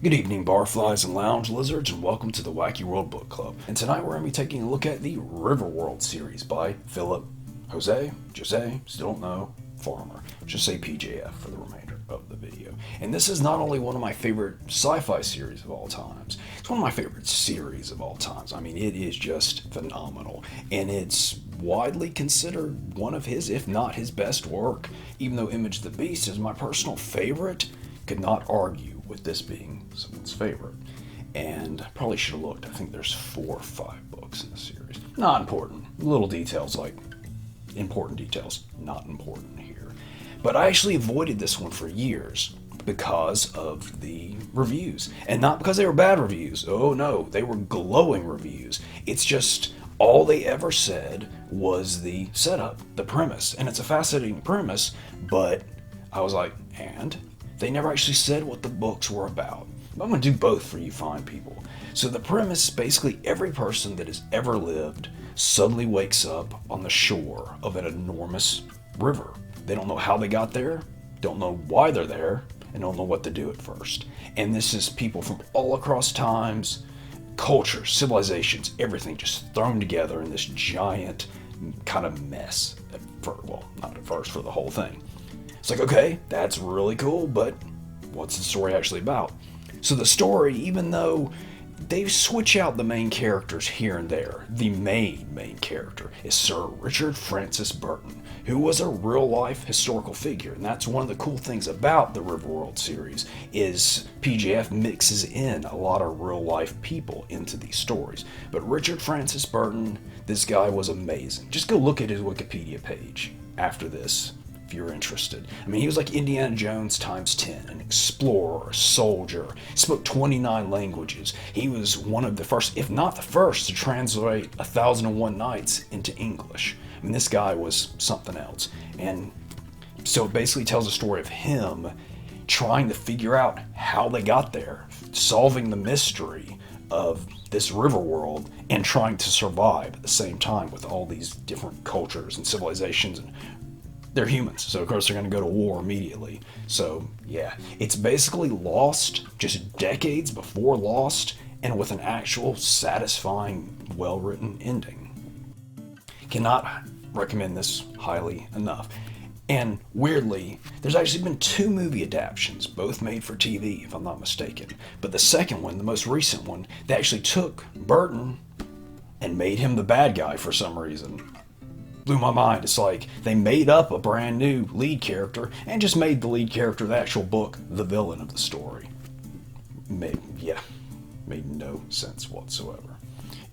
Good evening, barflies and lounge lizards, and welcome to the Wacky World Book Club. And tonight we're going to be taking a look at the Riverworld series by Philip José, still don't know, Farmer. Just say PJF for the remainder of the video. And this is not only one of my favorite sci-fi series of all times, it's one of my favorite series of all times. I mean, it is just phenomenal. And it's widely considered one of his, if not his best work. Even though Image of the Beast is my personal favorite, could not argue with this being someone's favorite. And I probably should have looked. I think there's 4 or 5 books in the series. Not important. Little details like important details, not important here. But I actually avoided this one for years because of the reviews. And not because they were bad reviews. Oh no, they were glowing reviews. It's just all they ever said was the setup, the premise. And it's a fascinating premise, but I was like, and? They never actually said what the books were about. I'm going to do both for you fine people. So the premise, basically every person that has ever lived suddenly wakes up on the shore of an enormous river. They don't know how they got there, don't know why they're there, and don't know what to do at first. And this is people from all across times, cultures, civilizations, everything just thrown together in this giant kind of mess. Well, not at first, for the whole thing. It's like, okay, that's really cool, but what's the story actually about? So the story, even though they switch out the main characters here and there, the main character is Sir Richard Francis Burton, who was a real-life historical figure. And that's one of the cool things about the Riverworld series, is PJF mixes in a lot of real-life people into these stories. But Richard Francis Burton, this guy was amazing. Just go look at his Wikipedia page after this, if you're interested. I mean, he was like Indiana Jones times 10, an explorer, a soldier. He spoke 29 languages. He was one of the first, if not the first, to translate 1001 Nights into English. I mean, this guy was something else. And so it basically tells a story of him trying to figure out how they got there, solving the mystery of this river world, and trying to survive at the same time with all these different cultures and civilizations. And they're humans, so of course they're going to go to war immediately. So yeah, it's basically Lost, just decades before Lost, and with an actual satisfying, well-written ending. Cannot recommend this highly enough. And weirdly, there's actually been 2 movie adaptations, both made for TV, if I'm not mistaken. But the second one, the most recent one, they actually took Burton and made him the bad guy for some reason. Blew my mind. It's like they made up a brand new lead character and just made the lead character of the actual book the villain of the story. Made no sense whatsoever.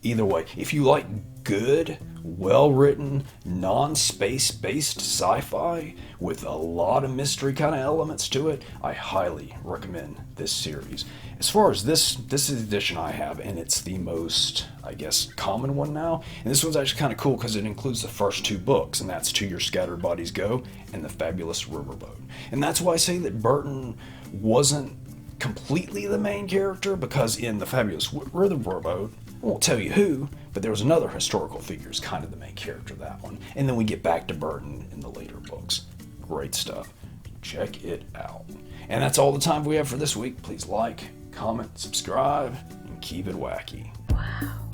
Either way, if you like good, well-written, non-space-based sci-fi with a lot of mystery kind of elements to it, I highly recommend this series. As far as this is the edition I have, and it's the most, I guess, common one now. And this one's actually kind of cool because it includes the first 2 books, and that's To Your Scattered Bodies Go and The Fabulous Riverboat. And that's why I say that Burton wasn't completely the main character, because in The Fabulous Riverboat, I won't tell you who, but there was another historical figure who's kind of the main character of that one. And then we get back to Burton in the later books. Great stuff. Check it out. And that's all the time we have for this week. Please like, comment, subscribe, and keep it wacky. Wow.